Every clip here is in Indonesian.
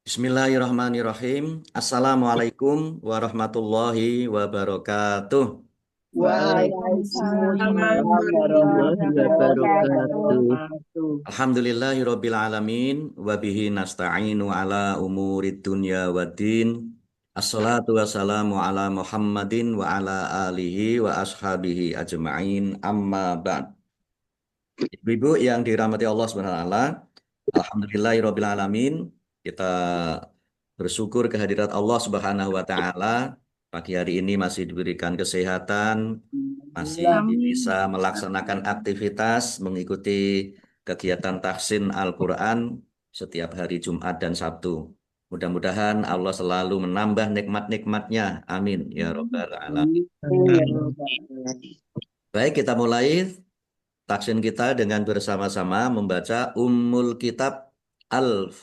Bismillahirrahmanirrahim. Assalamualaikum warahmatullahi wabarakatuh. Waalaikumsalam Waalaikumsalam warahmatullahi warahmatullahi wabarakatuh. wabarakatuh. Alhamdulillahirabbil wa bihi nasta'inu ala umurid dunya waddin. Assalatu wassalamu ala Muhammadin wa ala alihi wa ashabihi ajma'in amma ba'd. Ibu-ibu yang dirahmati Allah Subhanahu wa taala, alhamdulillahirabbil. Kita bersyukur kehadirat Allah Subhanahu wa taala. Pagi hari ini masih diberikan kesehatan, masih bisa Amin. melaksanakan aktivitas, mengikuti kegiatan tahsin Al-Quran setiap hari Jumat dan Sabtu. Mudah-mudahan Allah selalu menambah nikmat-nikmatnya. Amin. Ya Rabbal Alamin. Baik, kita mulai tahsin kita dengan bersama-sama membaca Ummul Kitab Al-Fatihah.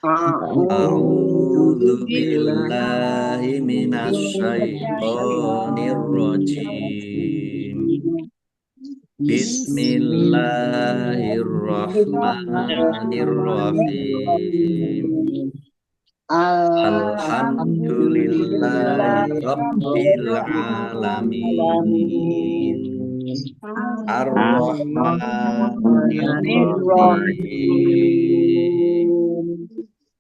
A'udzu billahi minasyaitonir rajim. Bismillahirrahmanirrahim. Alhamdulillahi rabbil alamin. Ar-Rahmanir Rahim.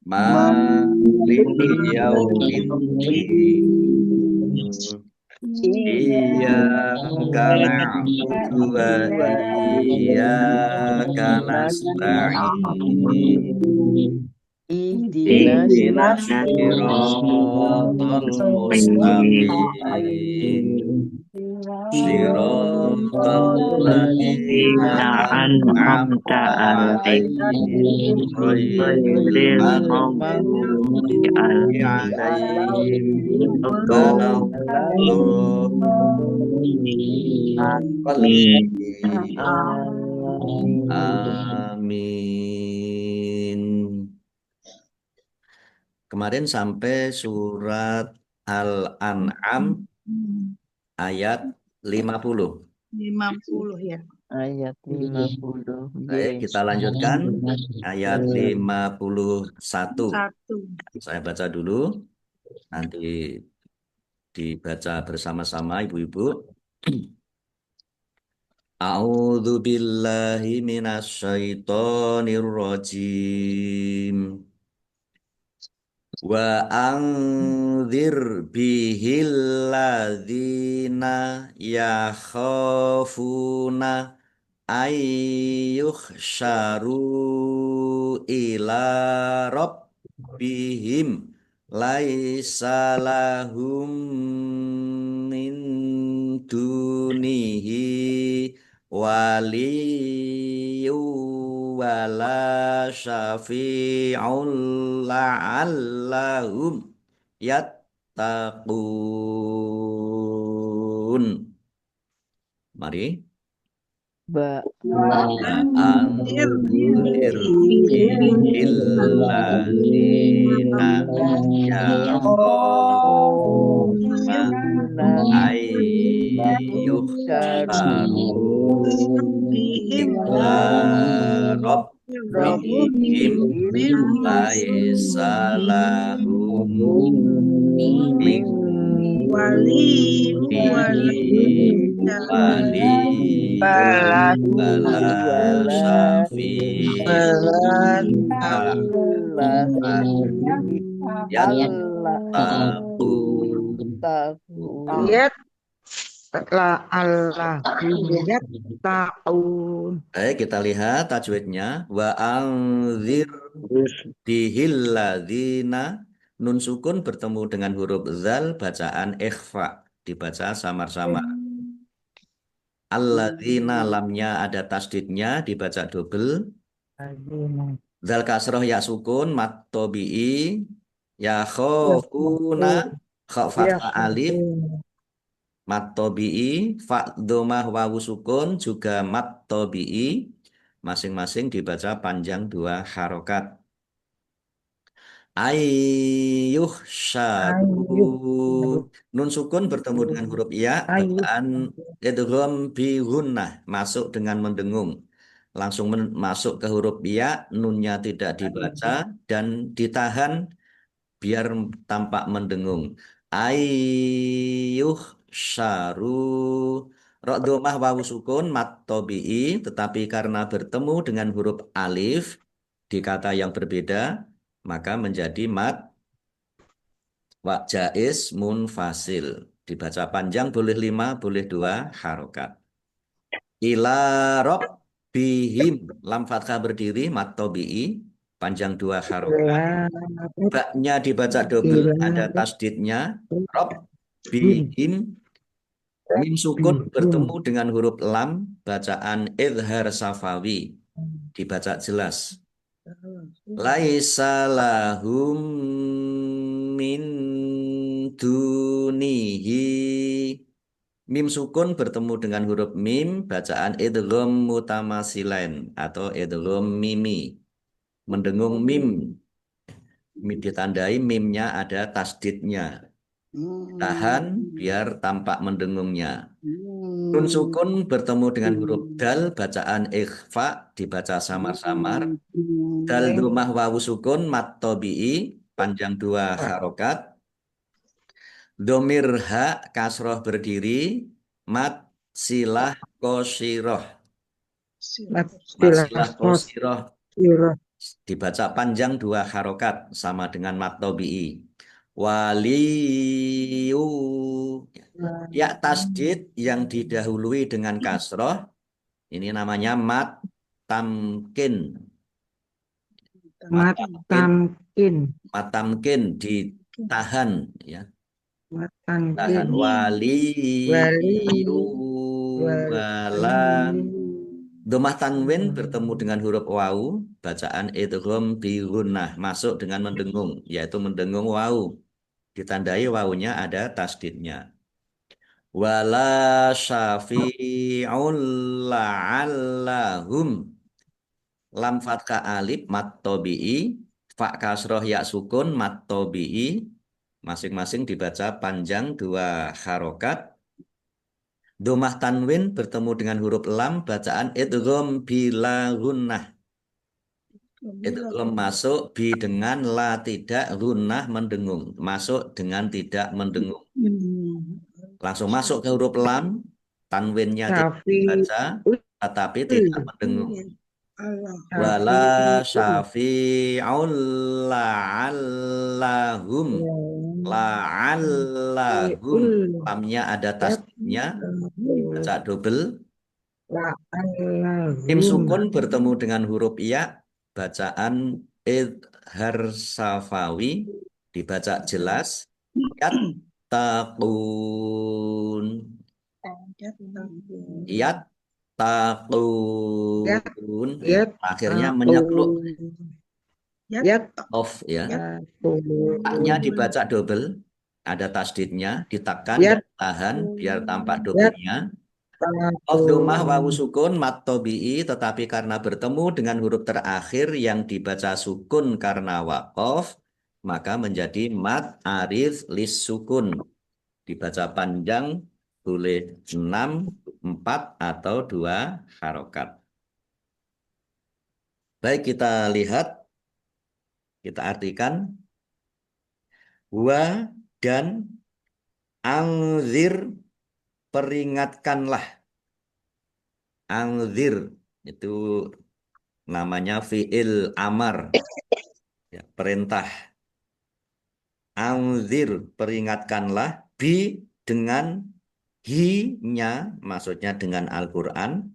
Maliki yaumiddin. Iyyaka na'budu wa iyyaka nasta'in. Ihdinas siratal mustaqim. Siratal ladzina an'amta 'alaihim ghairil maghdubi 'alaihim waladdallin. Amin. Kemarin sampai surat Al-An'am ayat 50. 50 ya. Ayat 50. Baik, kita lanjutkan ayat 51. Satu. Saya baca dulu, nanti dibaca bersama-sama ibu-ibu. A'udzu billahi minasyaitonir rajim. Wa anzir bihil ladzina yakhafuna ayyuhsyaru ila rabbihim laisa lahum min dunihi waliyyu wala syafi'un la'allahum yattaqun. Mari. Anzir Anzir billadzina yakhafuna ayyuhsyaru ila rabbihim laisa lahum min wali wali wala syafi'un yattaqun. Lihat setelah Allah lihat taun. Baik, kita lihat tajwidnya. Wa anzir bihil ladzina. Nun sukun bertemu dengan huruf zal, bacaan ikhfa, dibaca samar-samar. Alladzina, lamnya ada tasdidnya, dibaca double. Zal kasroh ya sukun, mat tobi'i, ya khofuna, kha fathah alif, mat tobi'i, fa domah wawu sukun, juga mat tobi'i, masing-masing dibaca panjang 2 harokat. Ayyuh syadu. Nun sukun bertemu dengan huruf ya, bacaan idgham bi gunnah, masuk dengan mendengung. langsung masuk ke huruf ya, nunnya tidak dibaca dan ditahan biar tampak mendengung. Ayyuh syaru. Rok domah wawu sukun mat tobi'i, tetapi karena bertemu dengan huruf alif di kata yang berbeda, maka menjadi mat wa jaiz munfasil. Dibaca panjang boleh 5, boleh 2 harokat. Ila rabbihim, lam fathah berdiri mat tobi'i, panjang 2 harokat. Baknya dibaca double, ada tasdidnya. Rabbihim, mim sukun bertemu dengan huruf lam, bacaan idhar safawi, dibaca jelas. Laisa lahum min dunihi. Mim sukun bertemu dengan huruf mim, bacaan idgham mutamasilain atau idgham mimi. Mendengung mim. Ditandai mimnya ada tasdidnya. Tahan biar tampak mendengungnya. Nun sukun bertemu dengan huruf dal, bacaan ikhfa, dibaca samar-samar. Dal domah wawu sukun mat tobi'i, panjang 2 harokat. Domir ha kasroh berdiri, mat silah kosiroh. Mat silah kosiroh dibaca panjang 2 harokat sama dengan mat tobi'i. Waliyu, ya tasdid yang didahului dengan kasroh, ini namanya mat tamkin. Mat tamkin ditahan, ya. Tahan. Waliyu wala. Domah tanwin bertemu dengan huruf wawu, bacaan idgham bi gunnah, masuk dengan mendengung, yaitu mendengung wawu. Ditandai wawunya ada tasdidnya. Wala syafi'un la'allahum. Lam fathah alif mat tobi'i, fa kasroh ya sukun mat tobi'i, masing-masing dibaca panjang 2 harokat. Domah tanwin bertemu dengan huruf lam, bacaan idgham bila gunnah. Idgham masuk, bi dengan la tidak, gunnah mendengung. Masuk dengan tidak mendengung. Langsung masuk ke huruf lam, tanwinnya tidak dibaca, tetapi tidak mendengung. Wala syafi'un la'allahum. La'allahum. Lamnya ada tasdidnya, baca double. Mim sukun bertemu dengan huruf ya, bacaan idhar safawi, dibaca jelas. Yattaqun. Yattaqun. Akhirnya menyepluk. Off, ya. Taknya dibaca double, ada tasdidnya, ditekan dan tahan biar tampak doublenya. Of domah wawu sukun mat tobi'i, tetapi karena bertemu dengan huruf terakhir yang dibaca sukun karena waqaf, maka menjadi mat arif lis sukun. Dibaca panjang boleh 6, 4 atau 2 harokat. Baik, kita lihat, kita artikan. Wa dan angzir, peringatkanlah. Angzir itu namanya fi'il amar, ya, perintah. Angzir, peringatkanlah, bi dengan hi-nya, maksudnya dengan Al-Quran.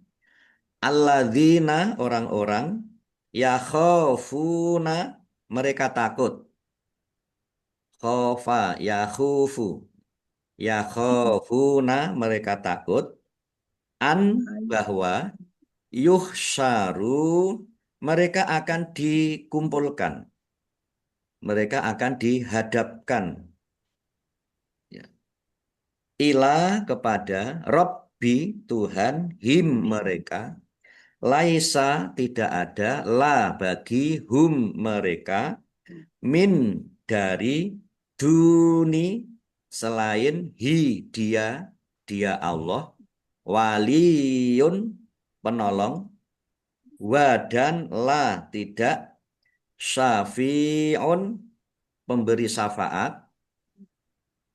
Alladzina, orang-orang, yakhafuna, mereka takut. Khofa, yakhufu, yakhafuna, mereka takut. An, bahwa yuhsyaru, mereka akan dikumpulkan, mereka akan dihadapkan, ya. Ila, kepada, Rabbi, Tuhan, him, mereka, laisa, tidak ada, la, bagi, hum, mereka, min, dari, duni, selain, hi, dia Allah, waliyun, penolong, Wa dan la tidak syafi'un pemberi syafaat.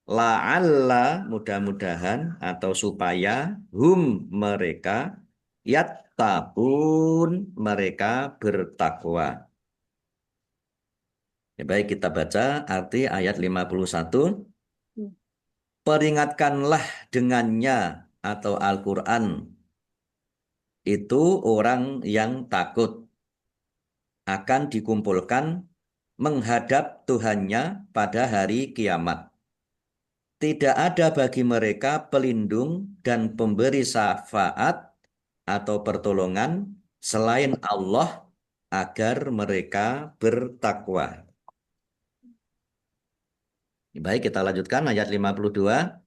La'alla mudah-mudahan atau supaya hum mereka yattaqun mereka bertakwa. Ya, baik kita baca arti ayat 51. Peringatkanlah dengannya atau Al-Quran itu orang yang takut akan dikumpulkan menghadap Tuhannya pada hari kiamat. Tidak ada bagi mereka pelindung dan pemberi syafaat atau pertolongan selain Allah agar mereka bertakwa. Baik, kita lanjutkan ayat 52.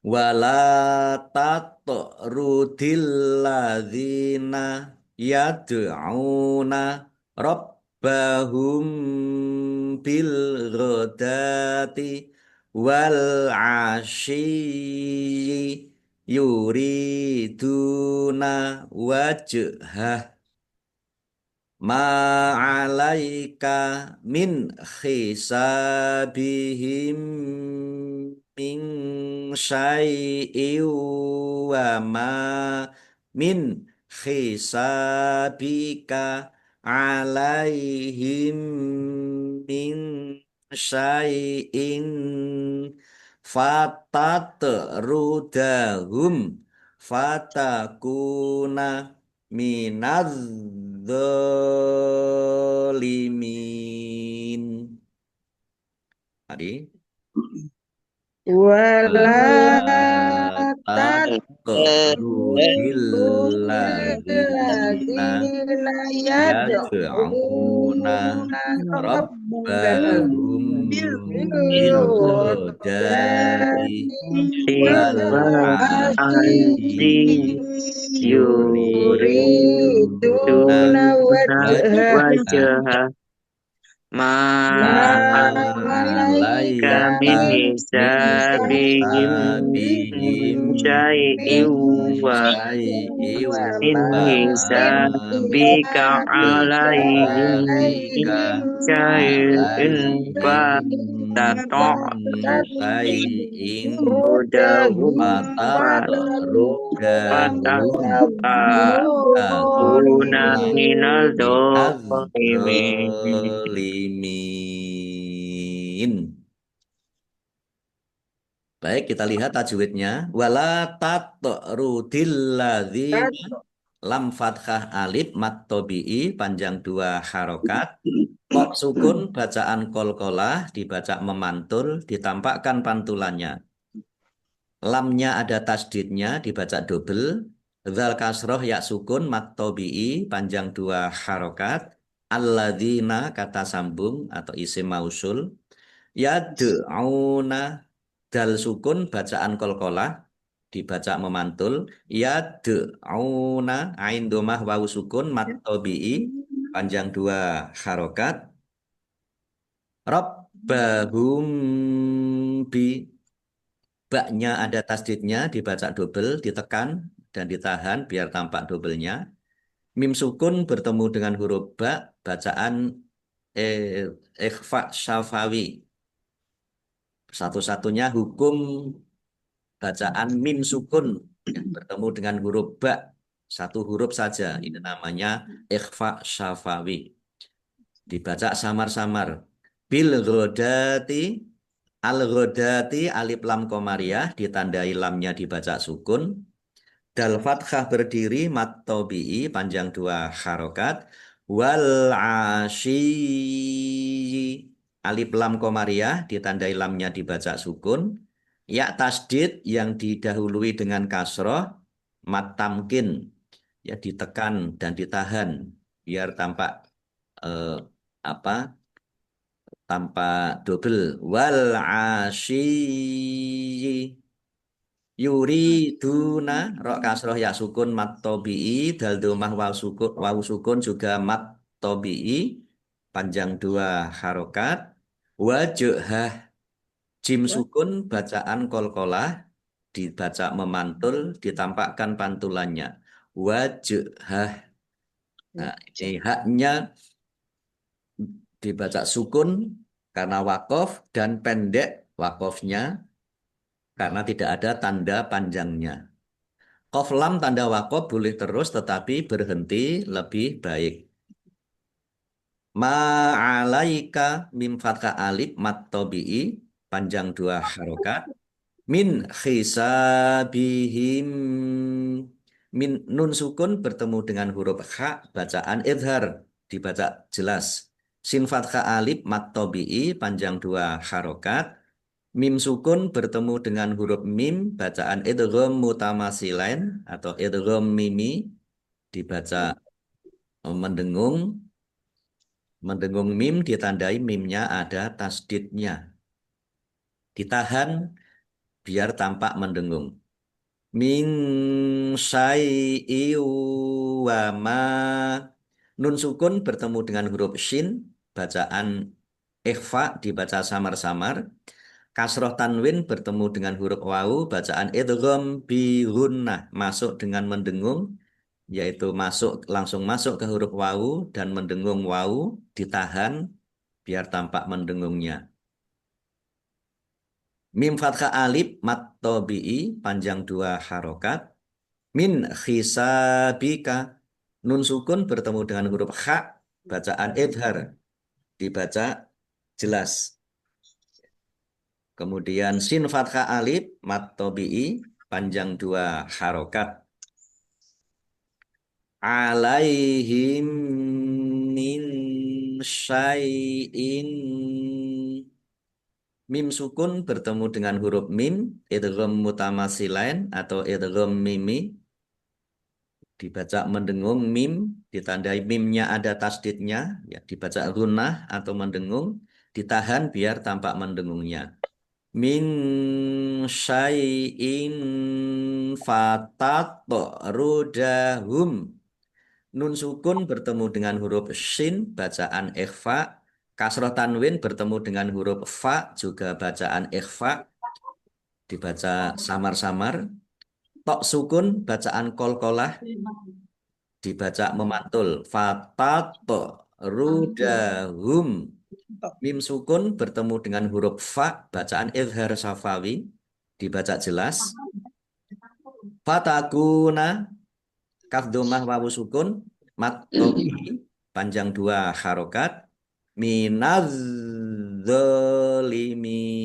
Wala tatrudil ladzina yad'una rabbahum bil ghadati wal asyi yuriduna wajhah ma'alaika min hisabihim min syai'in wa ma min hisabika alaihim min syai'in fatatrudahum fatakuna minadz zalimin. Tadi Wala tatrudil ladzina ladzina yad'una yad'una rabbahum bil bil ghadati ghadati wal wal asyi asyi yuriduna yuriduna wajhah wajhah ma'alaika ma'alaika min min hisabihim hisabihim syai'in wa syai'in min wa ma hisabika alaihim min hisabika syai'in fa syai'in tata'udahum fatarudahum fatakuna takuna minal zalimin. minadz-dzalimin. Baik, kita lihat tajwidnya. Wala tatrudil ladzina lam fathah alif mat tobi'i panjang 2 harokat. Kok sukun bacaan kolkolah dibaca memantul ditampakkan pantulannya. Lamnya ada tasdidnya dibaca double. Dzal kasroh ya sukun mat tobi'i panjang 2 harokat. Alladzina kata sambung atau isim mausul. Yad'una dal sukun bacaan kolkolah dibaca memantul. Yad'una ain domah wawu sukun mat tobi'i panjang 2 harokat. Rabbahum bi baknya ada tasdidnya dibaca double ditekan dan ditahan biar tampak doublenya. Mim sukun bertemu dengan huruf ba bacaan ikhfa syafawi. Satu-satunya hukum bacaan mim sukun ya, bertemu dengan huruf ba satu huruf saja. Ini namanya ikhfa syafawi. Dibaca samar-samar. Bil ghodati al ghodati alif lam komariah ditandai lamnya dibaca sukun. Dal fathah berdiri mat tobi'i panjang 2 harokat. Wal asyi alif lam komariah ditandai lamnya dibaca sukun. Ya tasdid yang didahului dengan kasroh mat tamkin ya ditekan dan ditahan biar tampak eh, apa tanpa double. Wal asyi yuriduna rok kasroh ya sukun mat tobi'i dal domah wawu sukun juga mat tobi'i panjang 2 harokat. Wajhah jim sukun bacaan kolkolah dibaca memantul ditampakkan pantulannya. Wajhah Nah, ini haknya dibaca sukun karena wakof dan pendek wakofnya karena tidak ada tanda panjangnya. Qaf lam tanda wakof boleh terus tetapi berhenti lebih baik. Ma'alaika mim fathah alif mat tabi'i panjang 2 harokat. Min hisabihim min nun sukun bertemu dengan huruf kha bacaan idhar dibaca jelas. Sin fathah alif mat tabi'i panjang 2 harokat. Mim sukun bertemu dengan huruf mim bacaan idgham mutamasilain atau idgham mimi dibaca mendengung. Mendengung mim ditandai mimnya ada tasdidnya. Ditahan biar tampak mendengung. Min syai'i wa ma. Nun sukun bertemu dengan huruf shin, bacaan ikhfa dibaca samar-samar. Kasroh tanwin bertemu dengan huruf wawu, bacaan idgham bi gunnah masuk dengan mendengung, yaitu langsung masuk ke huruf wawu dan mendengung wawu ditahan biar tampak mendengungnya. Mim fathah alif mat tabi'i panjang 2 harokat. Min hisabika nun sukun bertemu dengan huruf kha bacaan idhar dibaca jelas. Kemudian sin fathah alif mat tabi'i panjang 2 harokat. Alaihim min syai'in. Mim sukun bertemu dengan huruf mim, idgham mutamasilain atau idgham mimi. Dibaca mendengung mim, ditandai mimnya ada tasdidnya, ya, dibaca gunnah atau mendengung, ditahan biar tampak mendengungnya. Min syai'in fatat rudahum. Nun sukun bertemu dengan huruf shin, bacaan ikhfa. Kasroh tanwin bertemu dengan huruf fa, juga bacaan ikhfa. Dibaca samar-samar. Tok sukun, bacaan kolkolah. Dibaca memantul. Fatat rudahum. Mim sukun bertemu dengan huruf fa, bacaan izhar safawi. Dibaca jelas. Fatakuna. Kaf domah wawu sukun mat tobi panjang 2 harokat minaz zalimin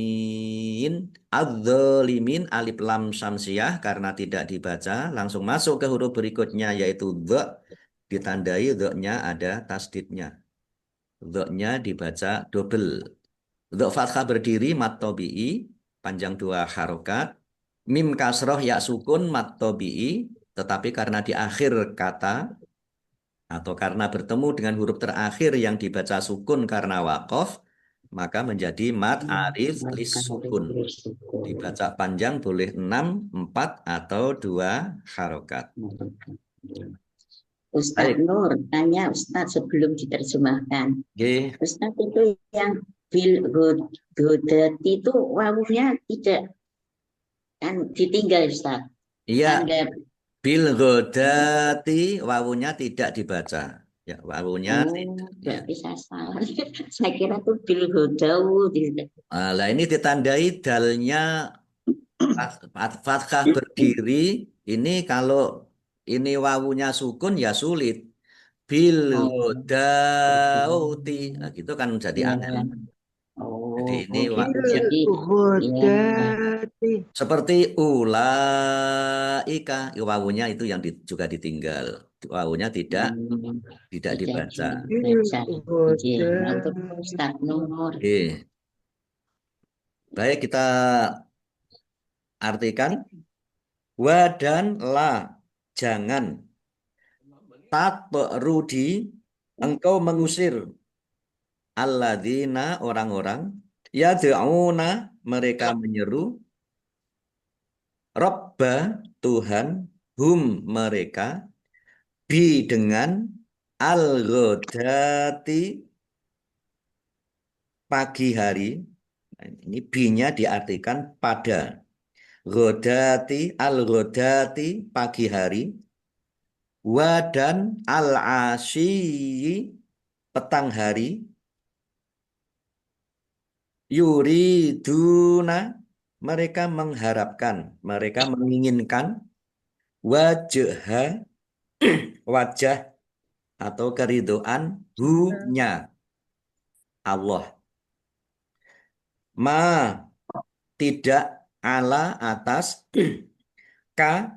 az-zalimin alif lam syamsiyah karena tidak dibaca langsung masuk ke huruf berikutnya yaitu dha ditandai dha-nya ada tasdidnya. Dha-nya dibaca double. Dha fathah berdiri mat tobi'i panjang 2 harokat. Mim kasroh ya sukun mat tobi'i tetapi karena di akhir kata atau karena bertemu dengan huruf terakhir yang dibaca sukun karena wakof, maka menjadi mat arif lis sukun. Dibaca panjang boleh 6, 4, atau 2 harokat. Ustadz Nur, tanya Ustadz sebelum diterjemahkan. Oke. Ustadz itu yang bil godati itu wawunya tidak kan ditinggal Ustadz. Iya. Anda Bil godati wawunya tidak dibaca. Ya, wawunya tidak bisa salah. Saya kira itu bil godau. Nah, ini ditandai dalnya fathah berdiri. Ini kalau ini wawunya sukun ya sulit. Bil godauti. Nah, gitu kan jadi angel. Jadi ini wawunya seperti ulaika, wawunya itu yang juga ditinggal. Wawunya tidak dibaca. Oke. Baik, kita artikan wa dan la, jangan. Tatrudi, engkau mengusir. Alladzina, orang-orang. Yad'una, mereka menyeru. Robba, Tuhan. Hum, mereka. Bi, dengan. Al-ghodati, pagi hari. Nah, ini bi-nya diartikan pada. Ghodati, al-ghodati, pagi hari. Wa dan al-asyi petang hari. Yuriduna mereka mengharapkan, mereka menginginkan wajah wajah atau keridoan hu-nya Allah. Ma tidak ala atas ka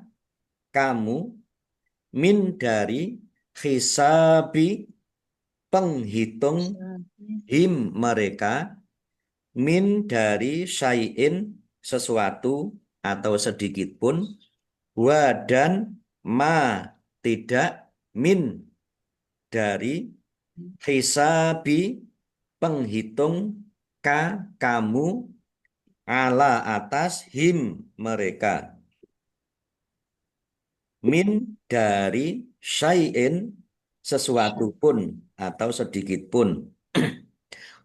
kamu min dari hisabi penghitung him mereka min dari syai'in sesuatu atau sedikit pun wa dan ma tidak min dari hisabi penghitung ka kamu ala atas him mereka min dari syai'in sesuatu pun atau sedikit pun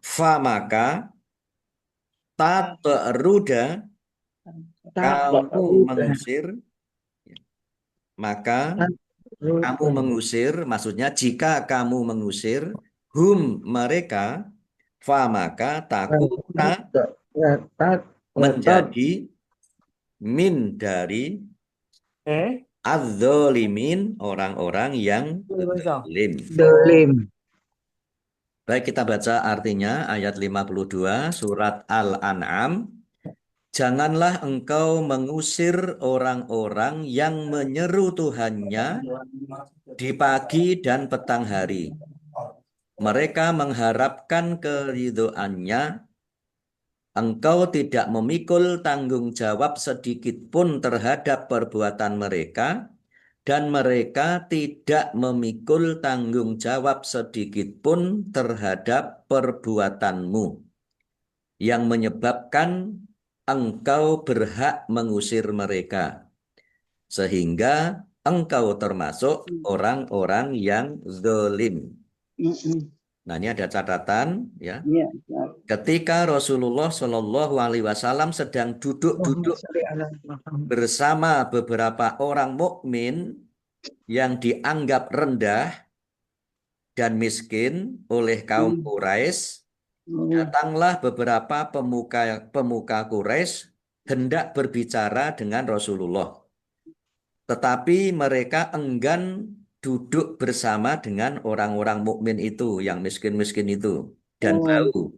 fa maka tatruda kamu mengusir maka kamu mengusir maksudnya jika kamu mengusir hum mereka fa maka takuna menjadi min dari az-zalimin orang-orang yang zalim. Baik, kita baca artinya ayat 52 surat Al-An'am. Janganlah engkau mengusir orang-orang yang menyeru Tuhannya di pagi dan petang hari. Mereka mengharapkan keridhoannya. Engkau tidak memikul tanggung jawab sedikit pun terhadap perbuatan mereka, dan mereka tidak memikul tanggung jawab sedikit pun terhadap perbuatanmu, yang menyebabkan engkau berhak mengusir mereka, sehingga engkau termasuk orang-orang yang zalim. Nah, ini ada catatan ya. Ketika Rasulullah Shallallahu Alaihi Wasallam sedang duduk-duduk bersama beberapa orang mukmin yang dianggap rendah dan miskin oleh kaum Quraisy, datanglah beberapa pemuka Quraisy hendak berbicara dengan Rasulullah. Tetapi mereka enggan duduk bersama dengan orang-orang mukmin itu, yang miskin-miskin itu, dan bau.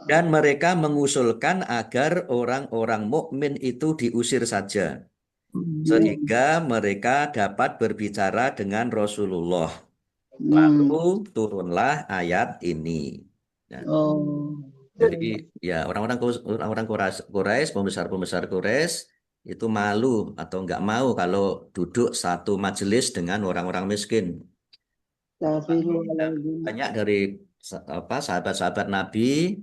Dan mereka mengusulkan agar orang-orang mukmin itu diusir saja, sehingga mereka dapat berbicara dengan Rasulullah. Lalu turunlah ayat ini. Nah, jadi ya orang-orang Quraisy, pembesar-pembesar Quraisy itu malu atau nggak mau kalau duduk satu majelis dengan orang-orang miskin. Banyak dari sahabat-sahabat Nabi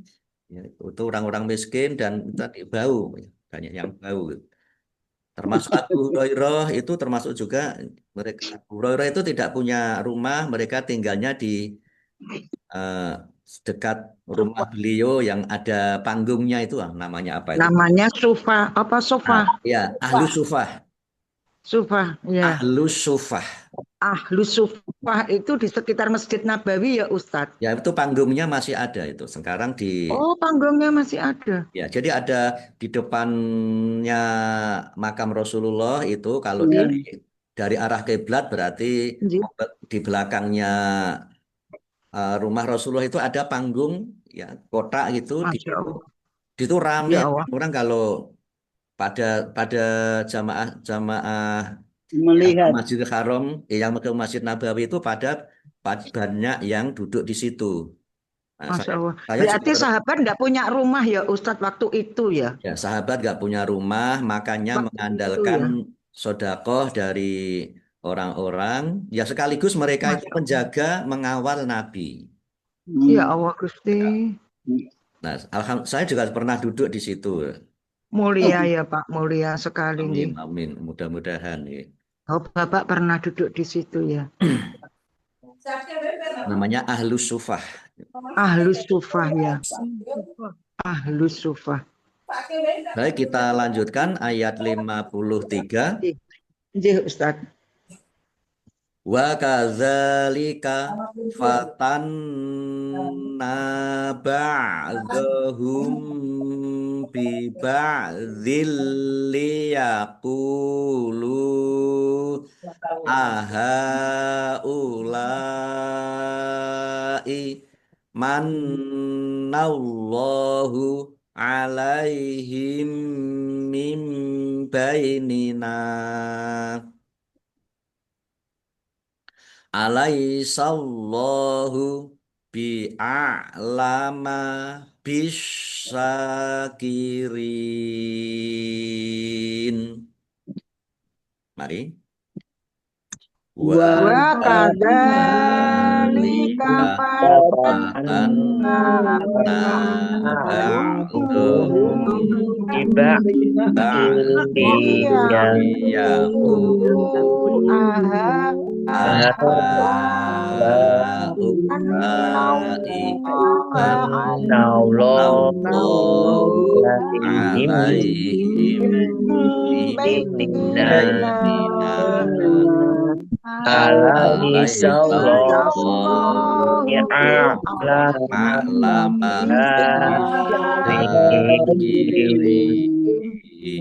ya, itu orang-orang miskin dan tadi bau, banyak yang bau. Termasuk Abu Hurairah itu termasuk juga mereka. Abu Hurairah itu tidak punya rumah, mereka tinggalnya di dekat rumah beliau yang ada panggungnya itu namanya apa itu? Namanya sofa apa sofa? Ya, Ahlus Sufah. Sofa, ya. Ahlus Sufah. Ahlus Sufah itu di sekitar Masjid Nabawi ya Ustadz? Ya, itu panggungnya masih ada itu. Sekarang di Oh, panggungnya masih ada. ya, jadi ada di depannya makam Rasulullah itu kalau dari arah kiblat berarti di belakangnya rumah Rasulullah itu ada panggung ya kotak gitu di situ ramai orang kalau pada jamaah melihat Masjidil Haram yang ke Masjid Nabawi itu pada banyak yang duduk di situ. Nah, Masya Allah. saya Berarti juga, sahabat nggak punya rumah ya Ustadz waktu itu ya? ya sahabat nggak punya rumah, makanya Waktu mengandalkan sedekah dari orang-orang. Ya sekaligus mereka itu menjaga mengawal Nabi. Ya Allah Gusti. Nah, saya juga pernah duduk di situ. Mulia ya Pak, mulia sekali. Amin, amin. Mudah-mudahan. Ya. Oh, Bapak pernah duduk di situ ya? Namanya Ahlus Sufah. Ahlus Sufah ya. Ahlus Sufah. Baik, kita lanjutkan ayat 53. Iya Ustadz. Wa kadzalika fatanna ba'dahum bi ba'dzil liyaqulu ahaulai mannallahu alaihim min bainina alaisallahu bi'a'lama bisyakirin. Mari. Wa kadzalika fatanna ba'dahum Iba yaqulu ahaulai mannallahu alaihim min bainina alaisallahu bi'a'lama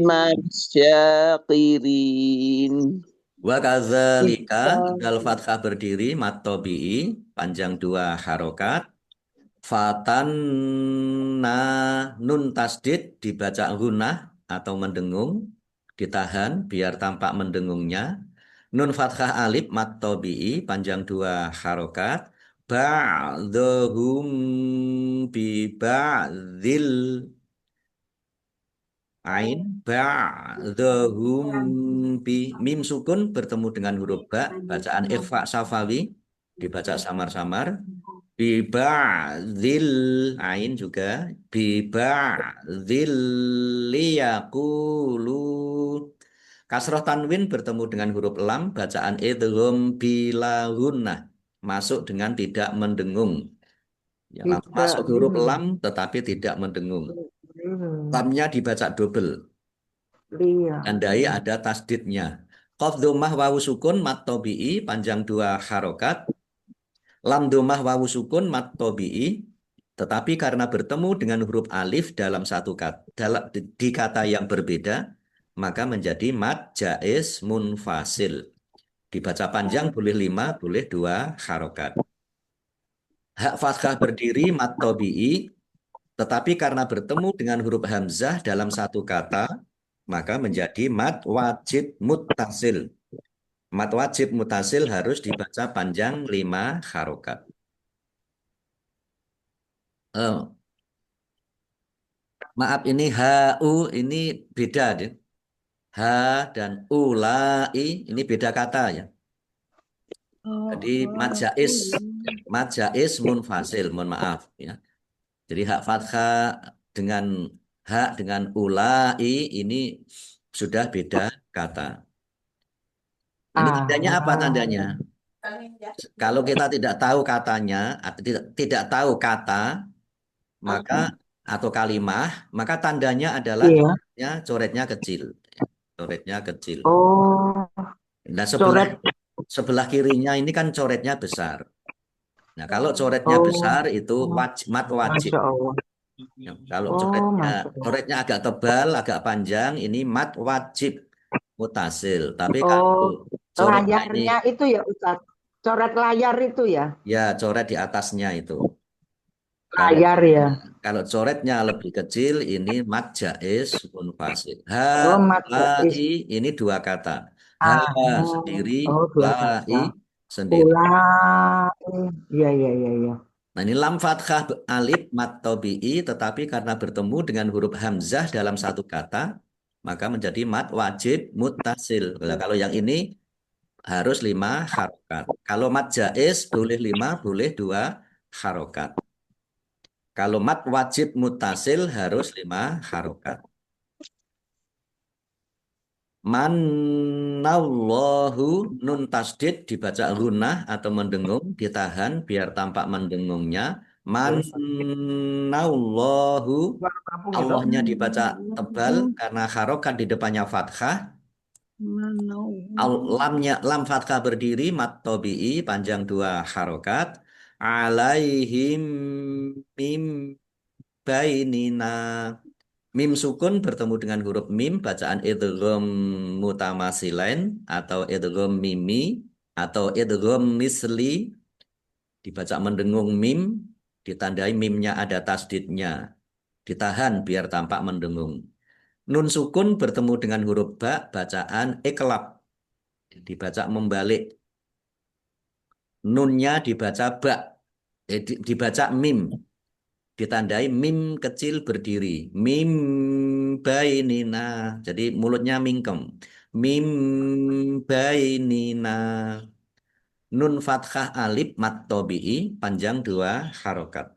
Masyakirin. Wa kadzalika dal fathah berdiri mat tabi'i panjang 2 harokat. Fatanna nun tasdid dibaca gunnah atau mendengung, ditahan biar tampak mendengungnya. Nun fathah alif mat tabi'i panjang 2 harokat. Ba'dhum bi ba'dzil ain ba'dhum bi mim sukun bertemu dengan huruf ba, bacaan ikhfa safawi dibaca samar-samar. Bi ba'dzil ain juga bi ba'dzil liyaqulu. Kasroh tanwin bertemu dengan huruf lam, bacaan idgham bila gunnah, masuk dengan tidak mendengung. Ya, masuk huruf lam tetapi tidak mendengung. Lamnya dibaca double. Tandai ada tasdidnya. Qaf dhammah wawu sukun mat tabi'i panjang 2 harokat. Lam dhammah wawu sukun mat tabi'i, tetapi karena bertemu dengan huruf alif dalam satu kata, di kata yang berbeda, maka menjadi mat jaiz munfasil. Dibaca panjang boleh 5, boleh 2 harokat. Hak fathah berdiri mat tabi'i, tetapi karena bertemu dengan huruf hamzah dalam satu kata, maka menjadi mat wajib muttasil. Mat wajib muttasil harus dibaca panjang 5 harokat. Maaf, ini HU ini beda. H dan ulai ini beda kata ya. Jadi mat jaiz munfasil, mohon maaf ya. Jadi hak fathah dengan hak dengan ulai ini sudah beda kata. Ini tandanya apa tandanya? Kalau kita tidak tahu katanya, atau tidak tahu kata, maka atau kalimah, maka tandanya adalah coretnya kecil. Coretnya kecil. Nah, sebelah kirinya ini kan coretnya besar. Nah, kalau coretnya besar itu mat wajib. Ya, kalau coretnya agak tebal, agak panjang, ini mat wajib mutasil. Tapi kalau layarnya itu ya Ustaz, coret layar itu ya? Ya, coret di atasnya itu. Layar ya. Kalau coretnya lebih kecil, ini mat jaiz munfasil. Ini 2 kata. Sendiri, lai sendiri. Iya. Nah, ini lam fathah alif mat tabi'i, tetapi karena bertemu dengan huruf hamzah dalam satu kata, maka menjadi mat wajib muttasil. Nah, kalau yang ini harus 5 harokat. Kalau mat jaiz boleh 5, boleh 2 harokat. Kalau mat wajib muttasil harus 5 harokat. Mannallahu nun tasdid dibaca gunnah atau mendengung, ditahan biar tampak mendengungnya. Mannallahu, Allahnya dibaca tebal karena harokat di depannya fathah. Lam fathah berdiri, mat tobi'i panjang 2 harokat. Alaihim mim bainina. Mim sukun bertemu dengan huruf mim, bacaan idgham mutamasilain atau idgham mimi atau idgham misli, dibaca mendengung mim, ditandai mimnya ada tasdidnya, ditahan biar tampak mendengung. Nun sukun bertemu dengan huruf ba, bacaan iklab, dibaca membalik. Nunnya dibaca ba, dibaca mim, ditandai mim kecil berdiri. Mim bainina. Jadi mulutnya mingkem. Mim bainina. Nun fathah alif mat tobi'i panjang 2 harokat.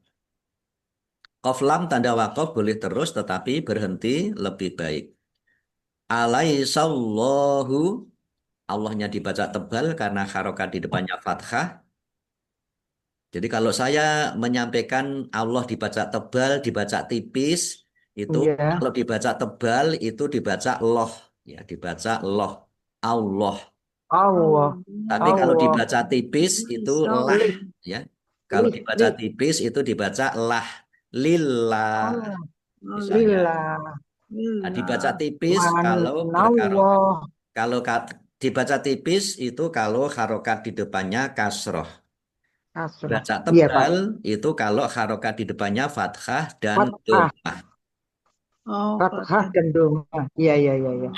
Qaf lam tanda waqaf boleh terus tetapi berhenti lebih baik. Alaihissallahu. Allahnya dibaca tebal karena harokat di depannya fathah. Jadi kalau saya menyampaikan Allah dibaca tebal, dibaca tipis, itu Iya. kalau dibaca tebal itu dibaca loh, ya dibaca loh, Allah. Allah. Tapi kalau Allah. dibaca tipis itu lah, ya. Kalau Lih, dibaca lih. tipis itu dibaca lah, lillah, Allah. misalnya. Lillah. Nah, dibaca tipis kalau berharokat. Manallah. Kalau dibaca tipis itu kalau harokat di depannya kasroh. Kasrah. Baca Iya, Pak. tebal itu kalau harokat di depannya fathah dan Fathah. dhammah. Fathah dan dhammah. Iya, iya, iya, iya.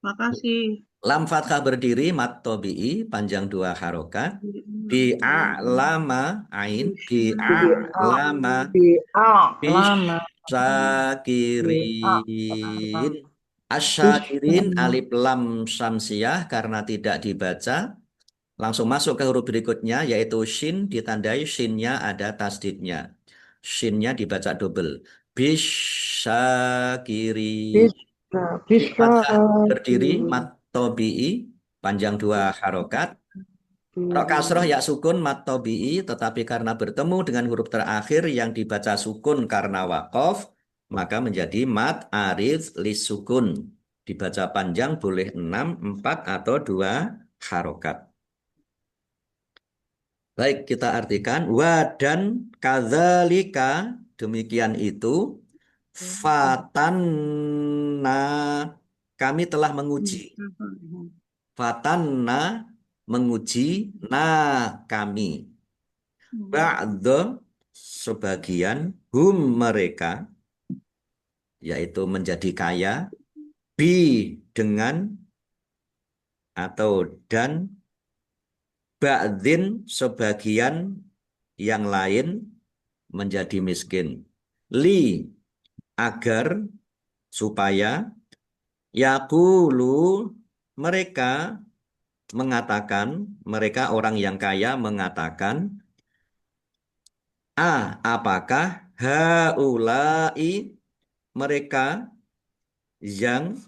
Makasih. Lam fathah berdiri mat tobi'i panjang 2 harokat. Bi'a'lama ain bi'a'lama Lama. bisyakirin. Asyakirin alif lam syamsiyah karena tidak dibaca. Langsung masuk ke huruf berikutnya yaitu shin, ditandai shinnya ada tasdidnya. Shinnya dibaca double. Bisyakirin. Fathah berdiri mat tobi'i panjang 2 harokat. Rok kasroh ya sukun mat tobi'i, tetapi karena bertemu dengan huruf terakhir yang dibaca sukun karena waqaf, maka menjadi mat arif lis sukun. Dibaca panjang boleh 6, 4 atau 2 harokat. Baik, kita artikan wa dan kadzalika, demikian itu fatanna, kami telah menguji. Fatanna menguji kami. Ba'da sebagian hum mereka, yaitu menjadi kaya, bi dengan atau dan ba'din sebagian yang lain menjadi miskin. Li agar supaya yaqulu mereka mengatakan, mereka orang yang kaya mengatakan, apakah haulai mereka yang,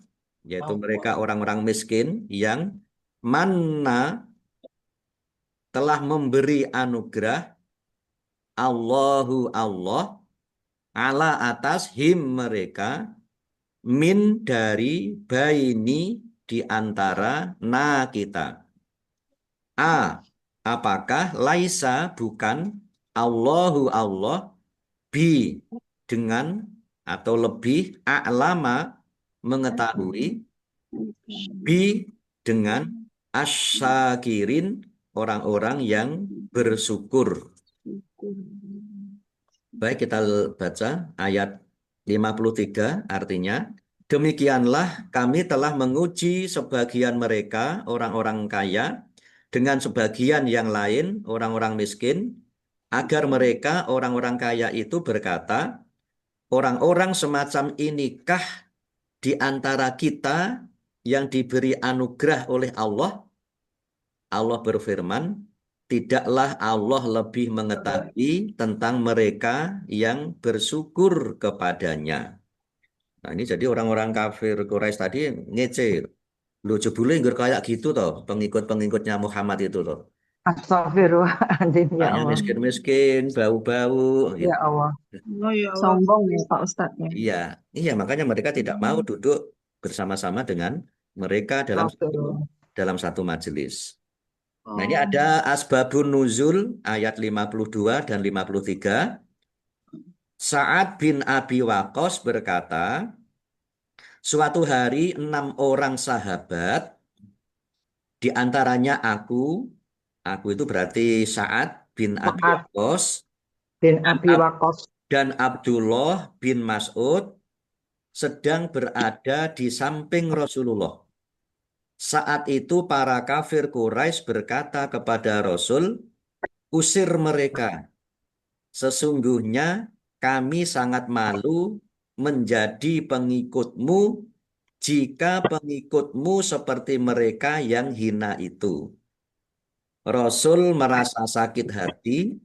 yaitu mereka orang-orang miskin yang manna telah memberi anugerah Allahu Allah ala atas him mereka min dari baini di antara kita. Apakah laisa bukan Allahu Allah bi dengan atau lebih a'lama mengetahui bi dengan asyakirin orang-orang yang bersyukur. Baik, kita baca ayat 53 artinya, demikianlah kami telah menguji sebagian mereka orang-orang kaya dengan sebagian yang lain orang-orang miskin, agar mereka orang-orang kaya itu berkata, orang-orang semacam inikah di antara kita yang diberi anugerah oleh Allah? Allah berfirman, tidaklah Allah lebih mengetahui tentang mereka yang bersyukur kepadanya. Nah, ini jadi orang-orang kafir Quraisy tadi ngece. Lu jebule nggak kayak gitu toh, pengikut-pengikutnya Muhammad itu toh. Astagfirullahaladzim, ya Hanya Allah. miskin-miskin, bau-bau. Ya Allah. Oh ya Allah. Sombong ya Pak Ustadz ya. Iya, makanya mereka tidak mau duduk bersama-sama dengan mereka Rasulullah. dalam satu majelis. Nah, ini ada asbabun nuzul ayat 52 dan 53. Sa'ad bin Abi Waqqas berkata, suatu hari 6 orang sahabat, di antaranya aku itu berarti Sa'ad bin Abi Sa'ad Waqqas bin dan, Abi Waqqas. dan Abdullah bin Mas'ud sedang berada di samping Rasulullah. Saat itu para kafir Quraisy berkata kepada Rasul, usir mereka. Sesungguhnya kami sangat malu menjadi pengikutmu jika pengikutmu seperti mereka yang hina itu. Rasul merasa sakit hati,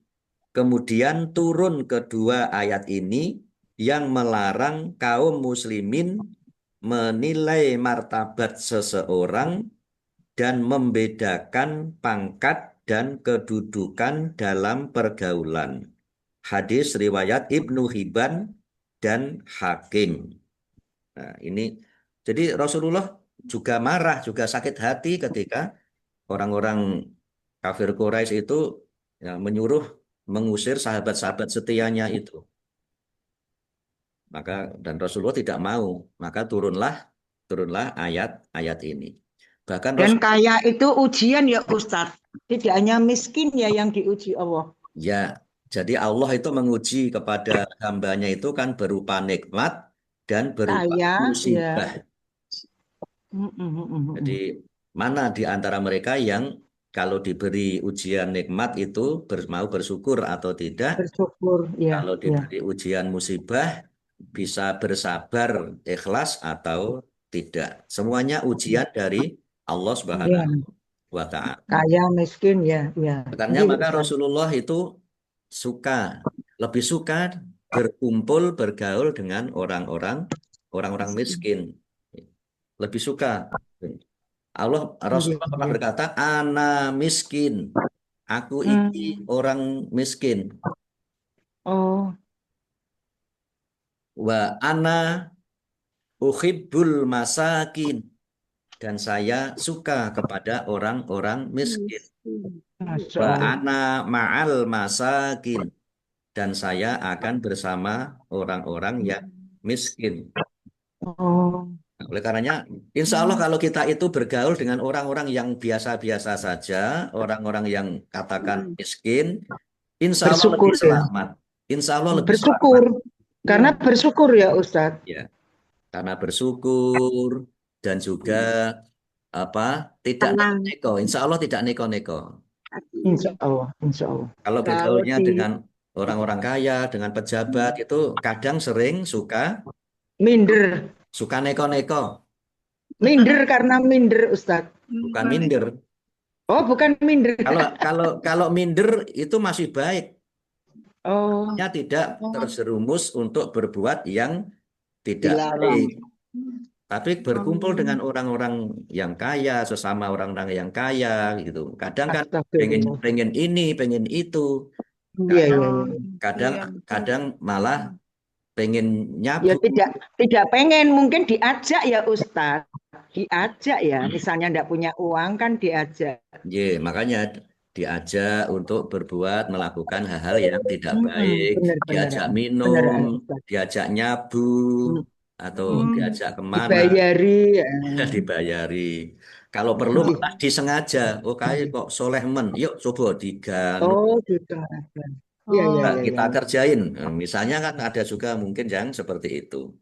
kemudian turun kedua ayat ini yang melarang kaum muslimin menilai martabat seseorang dan membedakan pangkat dan kedudukan dalam pergaulan. Hadis riwayat Ibnu Hibban dan Hakim. Nah, ini jadi Rasulullah juga marah, juga sakit hati ketika orang-orang kafir Quraisy itu ya, menyuruh mengusir sahabat-sahabat setianya itu. Dan Rasulullah tidak mau, maka turunlah ayat-ayat ini. Bahkan Dan kaya itu ujian ya Ustadz. Tidak hanya miskin ya yang diuji Allah. ya, jadi Allah itu menguji kepada hambanya itu kan berupa nikmat dan berupa Kaya, musibah. ya. Jadi mana di antara mereka yang kalau diberi ujian nikmat itu mau bersyukur atau tidak? Bersyukur, ya. Kalau diberi ujian musibah bisa bersabar, ikhlas atau tidak. Semuanya ujian dari Allah Subhanahu wa Ta'ala. Kaya, miskin, ya. Makanya maka Rasulullah itu lebih suka berkumpul, bergaul dengan orang-orang miskin. Lebih suka. Rasulullah pernah berkata, ana miskin. Aku ini orang miskin. Oh. Wa ana uhibbul masakin. Dan saya suka kepada orang-orang miskin. Wa ana ma'al masakin. Dan saya akan bersama orang-orang yang miskin. Nah, oleh karenanya, insya Allah kalau kita itu bergaul dengan orang-orang yang biasa-biasa saja, orang-orang yang katakan miskin, insya Allah lebih selamat. Insya Allah lebih bersyukur. selamat. Karena bersyukur ya Ustadz. Ya, karena bersyukur dan juga tidak neko. Insya Allah tidak neko-neko. Insya Allah. Kalau bergaulnya dengan orang-orang kaya, dengan pejabat itu kadang sering suka minder. Suka neko-neko. Minder karena minder Ustadz. Bukan minder. Oh, bukan minder. Kalau minder itu masih baik. Oh. Ya, tidak terjerumus untuk berbuat yang tidak baik. Tapi berkumpul dengan orang-orang yang kaya, sesama orang-orang yang kaya gitu. Kadang kan pengen ini, pengen itu. Kadang malah pengen nyabu. Ya tidak pengen, mungkin diajak ya Ustadz. Diajak ya, misalnya enggak punya uang kan diajak. Ya, makanya diajak untuk melakukan hal-hal yang tidak baik. Diajak minum, diajak nyabu, atau diajak kemana. Dibayari. Kalau perlu malah disengaja. Oh, kayak kok soleh men, yuk coba diganu. Oh, disengaja. Kita kerjain. Misalnya kan ada juga mungkin yang seperti itu.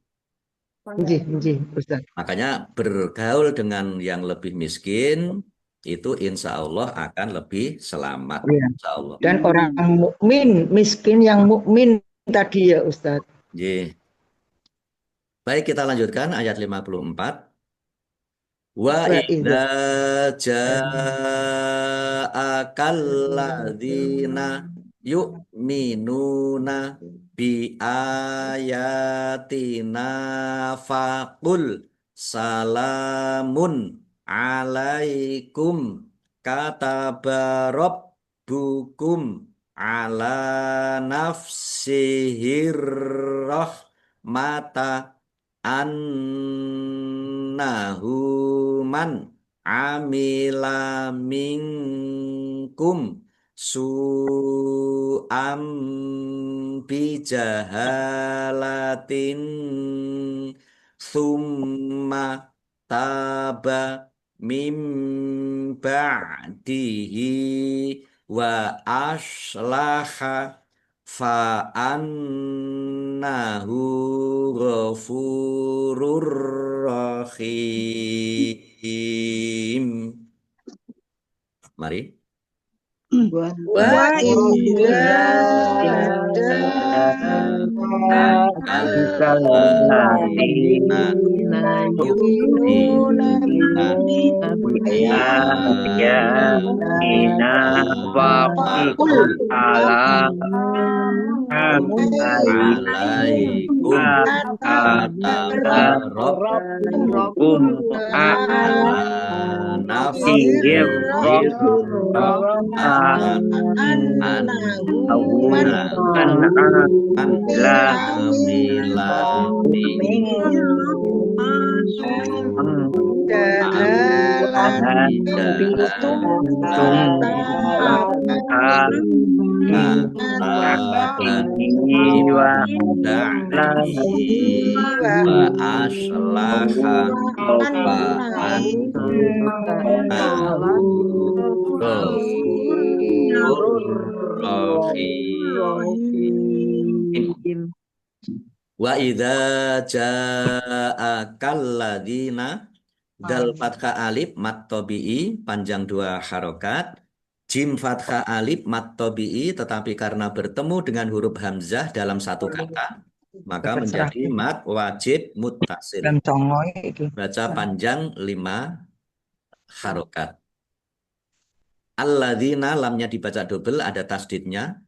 Makanya bergaul dengan yang lebih miskin itu insya Allah akan lebih selamat. Insya Allah. Dan orang miskin yang mukmin tadi ya Ustadz. Baik, kita lanjutkan ayat 54. Wa idza ja'akal ladzina yu'minuna bi ayatina faqul salamun alaikum kataba rabbukum ala nafsihir rahmata annahu man amila minkum su'am bijahalatin summa taba mim ba'dihi wa aslaha fa annahu ghafurur rahim. Mari. Wa idza Alladzina yu'minuna ayatina faqul ala alaikum kata rabbukum ala Sihir Wa idza ja'akal ladzina dal fathah alif mat tabi'i panjang 2 harokat, jim fathah alif mat tabi'i tetapi karena bertemu dengan huruf hamzah dalam satu kata maka menjadi mat wajib muttasil. Baca panjang 5 harokat. Alladzina lamnya dibaca double ada tasdidnya.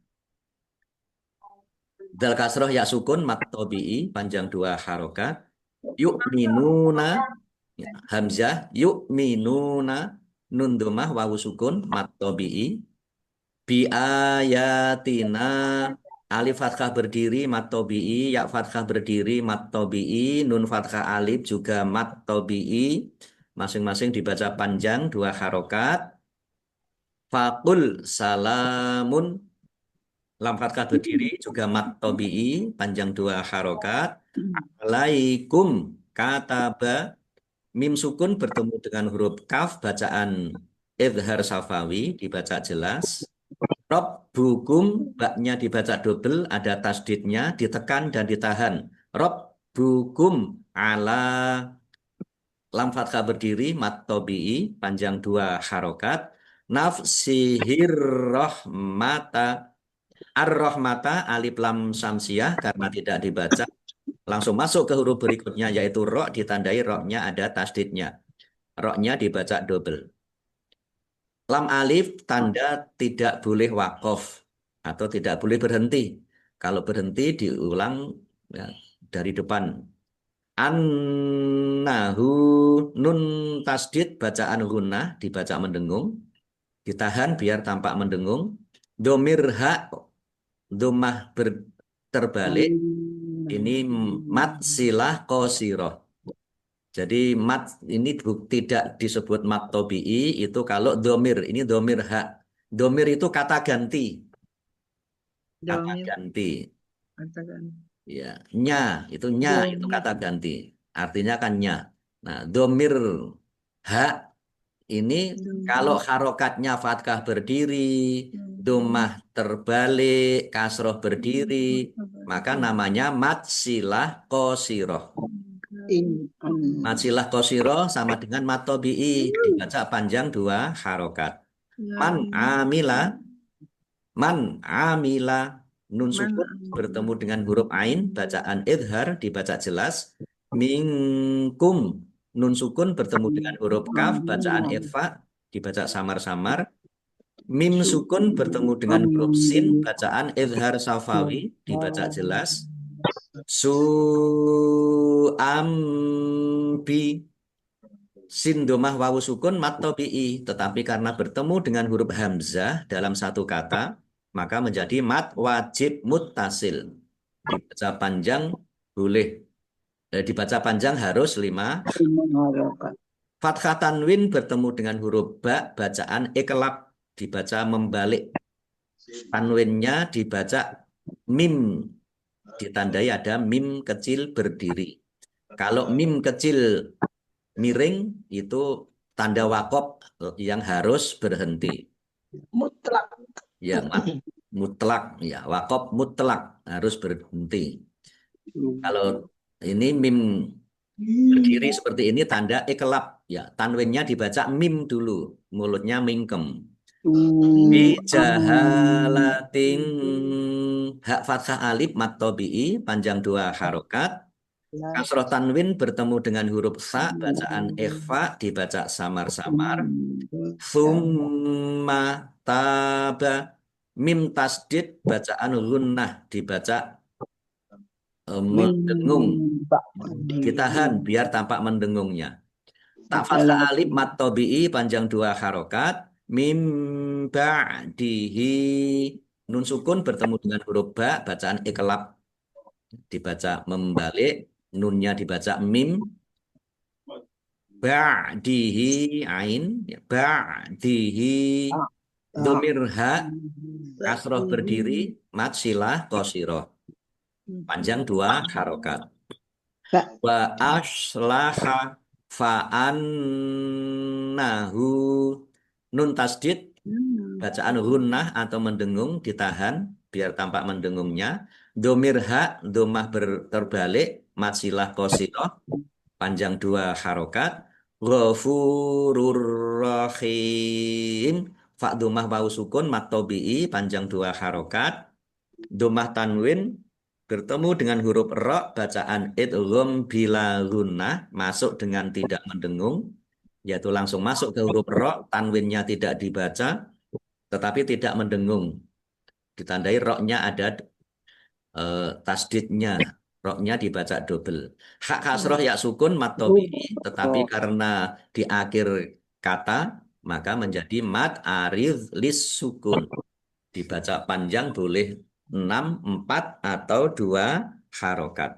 Dal kasroh ya sukun mat tabi'i panjang 2 harokat. Yu'minuna hamzah yu'minuna nun domah wawu sukun mat tabi'i. Bi ayatina alif fathah berdiri mat tabi'i, ya fathah berdiri mat tabi'i, nun fathah alif juga mat tabi'i. Masing-masing dibaca panjang 2 harokat. Faqul salamun lam fathah berdiri juga mat tabi'i panjang 2 harokat. Alaikum kataba mim sukun bertemu dengan huruf kaf bacaan idhar safawi dibaca jelas. Rabbukum baknya dibaca double ada tasdidnya ditekan dan ditahan. Rabbukum ala lam fathah berdiri mat tabi'i panjang 2 harokat. Nafsihir rahmata ar-rahmata alif lam samsiyah karena tidak dibaca langsung masuk ke huruf berikutnya yaitu ro ditandai ro-nya ada tasdidnya. Ro-nya dibaca double. Lam alif tanda tidak boleh wakof atau tidak boleh berhenti. Kalau berhenti diulang ya, dari depan. Annahu nun tasdid bacaan gunnah dibaca mendengung. Ditahan biar tampak mendengung. Domir ha domah terbalik. Ini mat silah qasiroh. Jadi mat ini tidak disebut mat tabi'i itu kalau domir. Ini domir ha. Domir itu kata ganti. Kata ganti. Ya, nya itu kata ganti. Artinya kan nya. Nah, domir ha ini kalau harokatnya fathah berdiri, domah terbalik, kasroh berdiri, maka namanya mat silah qasiroh. Mat silah qasiroh sama dengan mat tabi'i dibaca panjang 2 harokat. Man amila nun sukun bertemu dengan huruf ain bacaan idhar dibaca jelas. Minkum nun sukun bertemu dengan huruf kaf bacaan ikhfa dibaca samar-samar. Mim sukun bertemu dengan huruf sin bacaan idhar safawi dibaca jelas. Su'ambi sin domah wawu sukun mat tabi'i tetapi karena bertemu dengan huruf hamzah dalam satu kata maka menjadi mat wajib muttasil dibaca panjang boleh dibaca panjang harus 5. 5 harokat. Fathah tanwin bertemu dengan huruf ba, bacaan iklab, dibaca membalik. Tanwinnya dibaca mim, ditandai ada mim kecil berdiri. Kalau mim kecil miring itu tanda wakop yang harus berhenti. Mutlak. Ya, mutlak, ya, wakop mutlak harus berhenti. Kalau ini mim berdiri seperti ini tanda iklab, ya, tanwinnya dibaca mim dulu, mulutnya mingkem. Bi jahalatin, hak fathah alif mat tobi'i panjang 2 harokat. Kasroh tanwin bertemu dengan huruf sa, bacaan ikhfa dibaca samar-samar. Summa taba, mim tasdid bacaan gunnah dibaca mendengung, ditahan biar tampak mendengungnya. Tak fathah alif mat tobi'i panjang 2 harokat. Mim ba'dihi, nun sukun bertemu dengan huruf ba, bacaan iklab dibaca membalik, nunnya dibaca mim. Ba'dihi ain, ba'dihi domir ha, kasroh berdiri, mat silah qasiroh panjang 2 harokat. Wa aslaha fa'annahu, nun tasdid bacaan gunnah atau mendengung ditahan biar tampak mendengungnya. Domir ha, domah terbalik, mat silah qasiroh panjang 2 harokat. Ghafurur rahim, fa domah wawu sukun mat tobi'i panjang 2 harokat. Domah tanwin bertemu dengan huruf ro, bacaan idgham bila gunnah, masuk dengan tidak mendengung, yaitu langsung masuk ke huruf ro, tanwinnya tidak dibaca tetapi tidak mendengung, ditandai roknya ada tasdidnya, roknya dibaca double. Hak kasroh ya sukun mat tobi'i, tetapi karena di akhir kata maka menjadi mat aridh lis sukun, dibaca panjang boleh 6, 4 atau 2 harokat.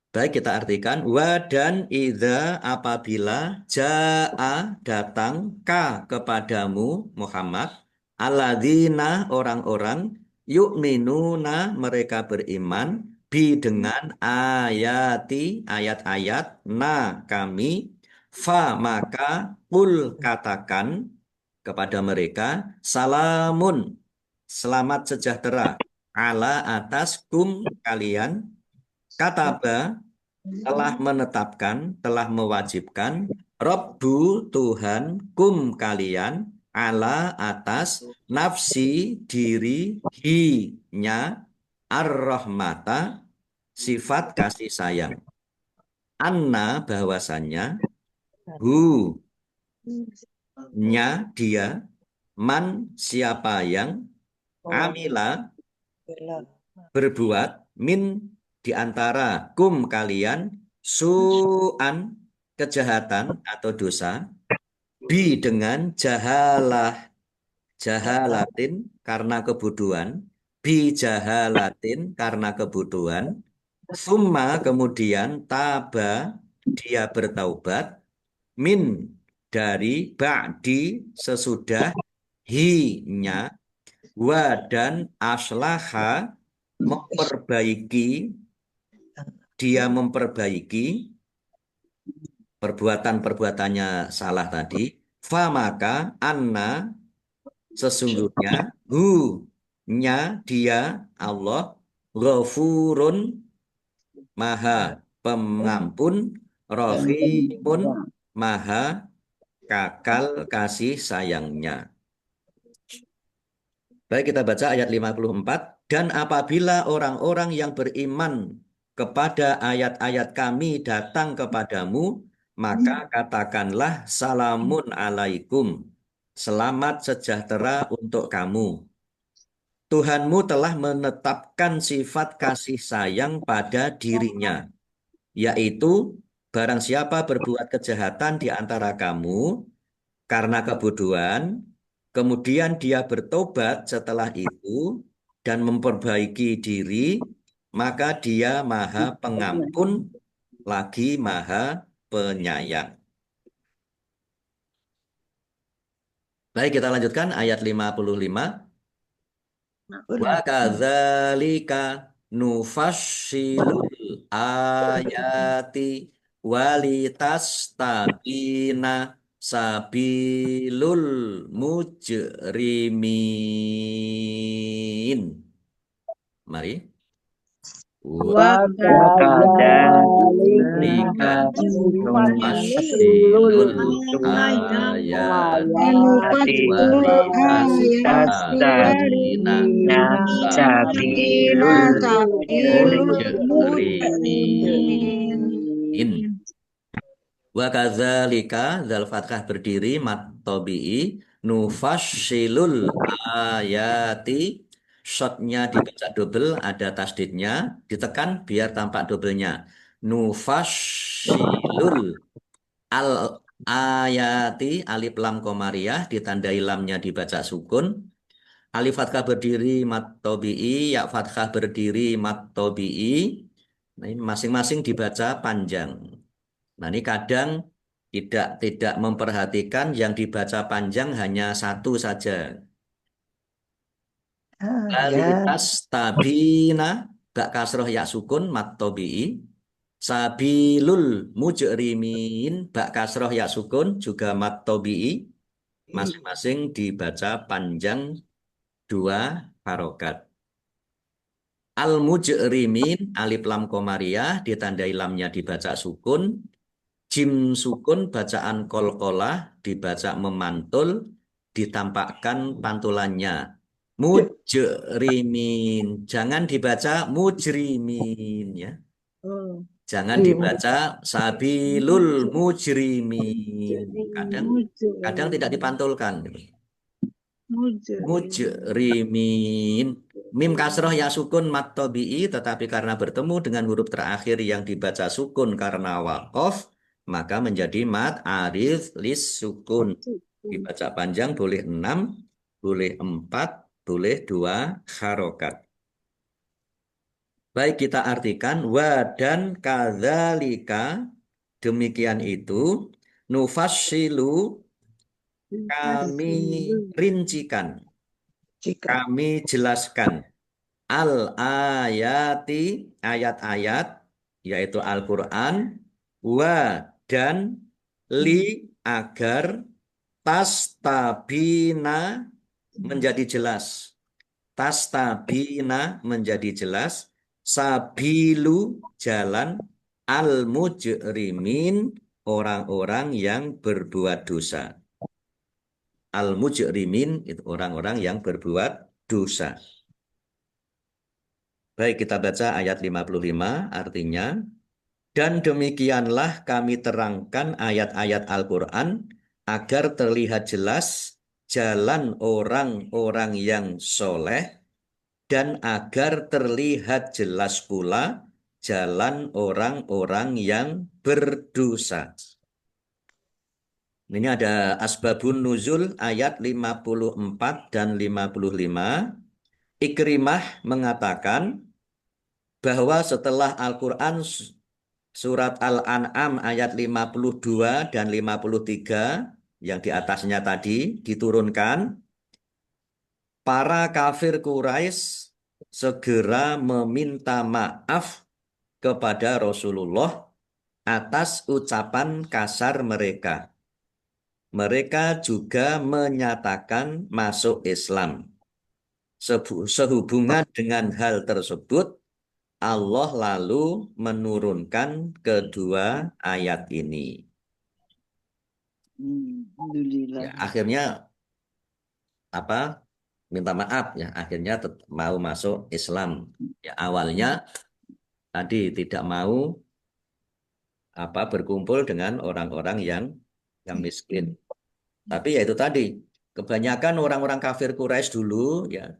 Baik, kita artikan. Wa dan idza apabila ja'a datang ka kepadamu Muhammad, alladzina orang-orang yu'minuna mereka beriman, bi dengan ayati ayat-ayat na kami, fa maka kul katakan kepada mereka, salamun selamat sejahtera, ala atas kum kalian, kataba telah menetapkan, telah mewajibkan, Rabbu Tuhan kum kalian, ala atas nafsi diri hi-nya, ar-rahmata sifat kasih sayang, anna bahwasannya, hu nya dia, man siapa yang, amila berbuat, min di antara kum kalian, su'an kejahatan atau dosa, bi dengan jahalatin karena kebodohan, bi jahalatin karena kebodohan, summa kemudian taba dia bertaubat, min dari ba'di sesudah hi-nya, wa dan aslaha memperbaiki, dia memperbaiki perbuatan-perbuatannya salah tadi, fa maka anna sesungguhnya, hu nya dia Allah, ghafurun maha pengampun, rahimun maha kakal kasih sayangnya. Baik, kita baca ayat 54. Dan apabila orang-orang yang beriman kepada ayat-ayat kami datang kepadamu, maka katakanlah salamun alaikum, selamat sejahtera untuk kamu. Tuhanmu telah menetapkan sifat kasih sayang pada dirinya, yaitu barang siapa berbuat kejahatan di antara kamu karena kebodohan, kemudian dia bertobat setelah itu dan memperbaiki diri, maka Dia Maha Pengampun lagi Maha Penyayang. Baik, kita lanjutkan ayat 55. Wa kadzalika nufassilul ayati walitastabina sabilul mujrimin. Mari. Lika nufassilul ayati walitastabina sabilul mujrimin. Wa kadzalika zal fathah berdiri mat tabi'i nufassilul ayati, shotnya dibaca double, ada tasdidnya, ditekan biar tampak doublenya. Nufassilul al ayati, alif lam komariah ditandai lamnya dibaca sukun. Alif fathah berdiri mat tabi'i, ya fathah berdiri mat tabi'i. Nah, ini masing-masing dibaca panjang. Nah, ini kadang tidak memperhatikan yang dibaca panjang hanya satu saja. Kualitas tabina, bak kasroh ya sukun mat tabi'i. Sabilul mujrimin, bak kasroh ya sukun juga mat tabi'i. Masing-masing dibaca panjang 2 harokat. Al mujrimin, alif lam komariah ditandai lamnya dibaca sukun. Jim sukun bacaan kolkolah dibaca memantul, ditampakkan pantulannya. Mujrimin, jangan dibaca mujrimin ya. Jangan dibaca sabilul mujrimin. Kadang tidak dipantulkan. Mujrimin. Mim kasroh ya sukun mat tabi'i, tetapi karena bertemu dengan huruf terakhir yang dibaca sukun karena waqaf, maka menjadi mat aridh lis sukun. Dibaca panjang boleh 6, boleh 4, boleh 2 harokat. Baik, kita artikan wa dan kadzalika, demikian itu, nufassilu, kami rincikan, kami jelaskan, al ayati, ayat-ayat, yaitu Al-Quran, wa dan li, agar tastabina menjadi jelas, tastabina menjadi jelas, sabilu jalan, al mujrimin orang-orang yang berbuat dosa. Al mujrimin itu orang-orang yang berbuat dosa. Baik, kita baca ayat 55, artinya, dan demikianlah kami terangkan ayat-ayat Al-Quran agar terlihat jelas jalan orang-orang yang soleh, dan agar terlihat jelas pula jalan orang-orang yang berdosa. Ini ada asbabun nuzul ayat 54 dan 55. Ikrimah mengatakan bahwa setelah Al-Quran surat Al-An'am ayat 52 dan 53 yang di atasnya tadi diturunkan, para kafir Quraisy segera meminta maaf kepada Rasulullah atas ucapan kasar mereka. Mereka juga menyatakan masuk Islam. Sehubungan dengan hal tersebut, Allah lalu menurunkan kedua ayat ini. Ya, akhirnya minta maaf ya, akhirnya mau masuk Islam. Ya, awalnya tadi tidak mau berkumpul dengan orang-orang yang miskin. Tapi ya itu tadi, kebanyakan orang-orang kafir Quraisy dulu ya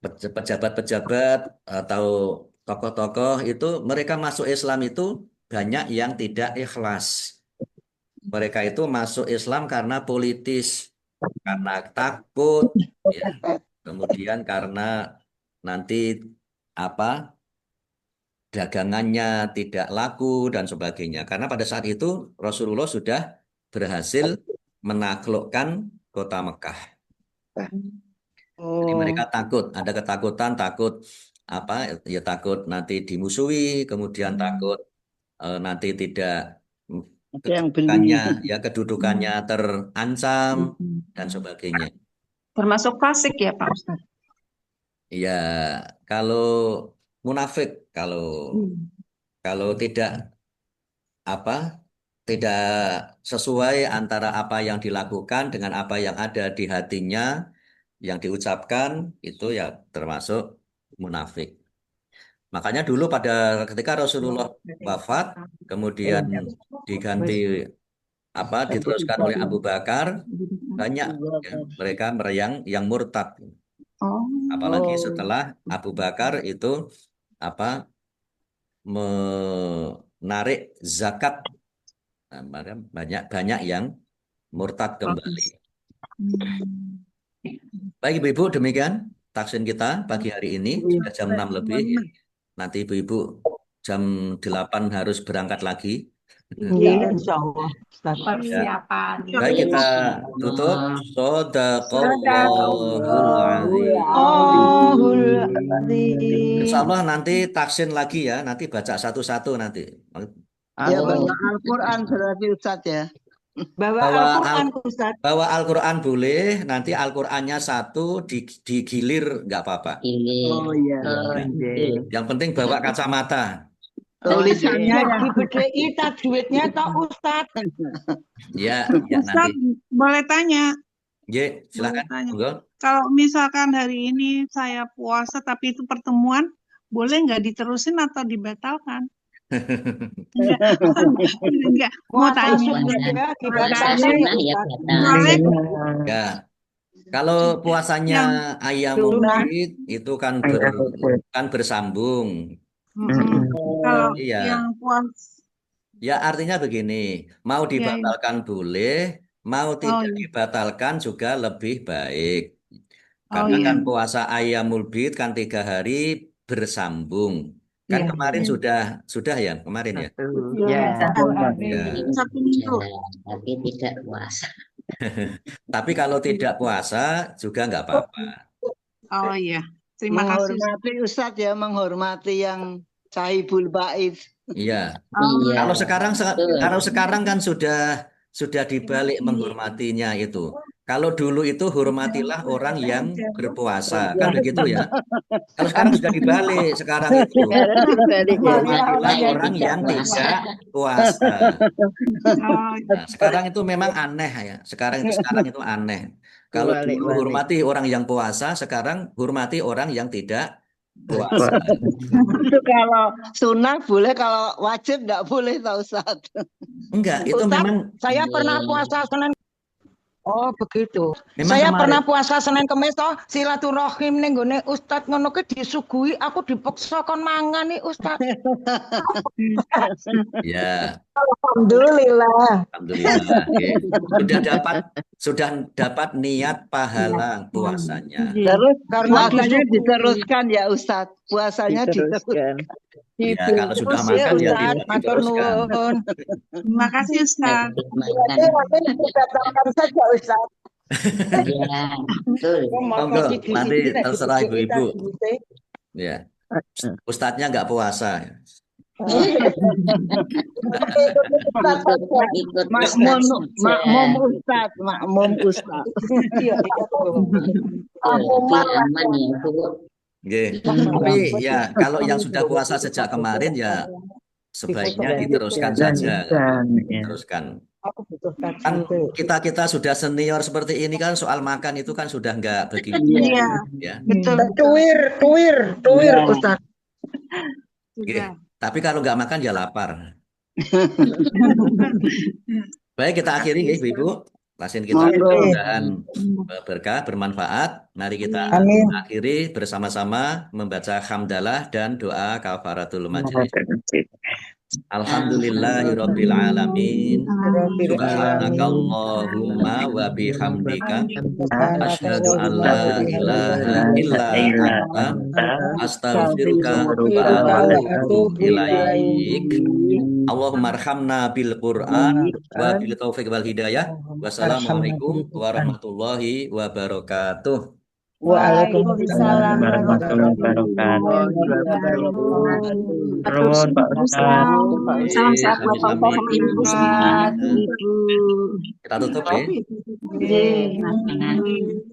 pejabat-pejabat atau tokoh-tokoh itu, mereka masuk Islam itu banyak yang tidak ikhlas. Mereka itu masuk Islam karena politis, karena takut, ya. Kemudian karena nanti apa dagangannya tidak laku dan sebagainya. Karena pada saat itu Rasulullah sudah berhasil menaklukkan kota Mekah. Jadi mereka takut, ada ketakutan, takut apa ya, takut nanti dimusuhi, kemudian takut nanti tidak Ada yang beli. kedudukannya terancam dan sebagainya. Termasuk fasik ya Pak Ustadz? Ya, kalau munafik, kalau tidak apa tidak sesuai antara apa yang dilakukan dengan apa yang ada di hatinya, yang diucapkan itu ya termasuk munafik. Makanya dulu ketika Rasulullah wafat, kemudian diganti diteruskan oleh Abu Bakar, banyak ya, mereka yang murtad. Apalagi setelah Abu Bakar itu menarik zakat, banyak yang murtad kembali. Baik Ibu-ibu, demikian taksin kita pagi hari ini sudah jam 6 lebih. Nanti Ibu-ibu jam 8 harus berangkat lagi. Iya, insya Allah. Persiapan. Baik, kita tutup. Shadaqallahul azim. Insya Allah nanti taksin lagi ya. Nanti baca satu-satu nanti. Ya, baca Al-Quran berarti Ustadz ya. Bawa Al-Quran Ustaz. Bawa Al-Quran boleh. Nanti Al-Qurannya satu digilir nggak apa-apa. Oh iya. Yang penting bawa kacamata. Tulisannya Di BDI tajwidnya toh Ustaz. Ya Ustadz nanti. boleh tanya? Ya, silakan. Tanya. Monggo. Kalau misalkan hari ini saya puasa tapi itu pertemuan, boleh nggak diterusin atau dibatalkan? Enggak. Mau tanya. Ya. Kalau puasanya ayamul bid itu kan bersambung. Kalau Iya. yang puas, Ya artinya begini, mau dibatalkan boleh, mau tidak dibatalkan juga lebih baik. Karena kan puasa ayamul bid kan 3 hari bersambung. Kan kemarin sudah ya kemarin ya. Satu minggu. Tapi tidak puasa. Tapi kalau tidak puasa juga nggak apa-apa. Oh iya, terima kasih. Menghormati Ustadz ya, menghormati yang sahibul bait. Iya. Iya. Kalau sekarang kan sudah dibalik menghormatinya itu. Kalau dulu itu hormatilah orang yang berpuasa, kan begitu ya. Kalau sekarang sudah dibalik, sekarang itu hormatilah orang yang tidak puasa. Nah, sekarang itu memang aneh ya. Sekarang itu aneh. Kalau dulu hormati orang yang puasa, sekarang hormati orang yang tidak puasa. Itu kalau sunnah boleh, kalau wajib nggak boleh, Pak Ustadz. Enggak, itu Ustadz, memang saya pernah puasa Senin. Oh begitu. Memang Saya kemarin. pernah puasa Senin Kamis toh silaturahim ning gone Ustadz ngono ki disuguhi, aku dipaksa kon mangan nih Ustadz. Ya. Alhamdulillah. Oke. Sudah dapat niat pahala puasanya. Terus Karena puasanya disuguhi. diteruskan ya Ustadz. Puasanya diteruskan. Ya, kalau sudah makan ya Ustadz, matur diteruskan. nuwun. Terima kasih Ustaz. Makan saja Ustadz. ya, betul. Monggo, nanti terserah ibu-ibu. Ya. Ustadznya nggak puasa. Makmum Ustadz. Aman ya, Bu. Oke. Tapi ya kalau yang sudah puasa sejak kemarin ya sebaiknya diteruskan saja. Diteruskan. Kan kita sudah senior seperti ini kan, soal makan itu kan sudah nggak begitu. Iya, Ya. betul. Tuwir Ustadz. Oke. Tapi kalau nggak makan ya lapar. Baik, kita akhiri ya Ibu-ibu. Klasin kita mudah-mudahan berkah, bermanfaat. Mari kita akhiri bersama-sama membaca hamdalah dan doa kafaratul majelis. Alhamdulillahirabbil alamin. Subhanakallahumma wa bihamdika asyhadu an la ilaha illa anta astaghfiruka wa atubu ilaik. Allahumma arhamna bil Qur'an wa bil taufiq wal hidayah. Wassalamualaikum warahmatullahi wabarakatuh. Waalaikumsalam warahmatullahi wabarakatuh. Nuwun Pak Ustaz. Salam sehat buat Pak Ustaz sama Ibu. Kita tutup ya. Iya.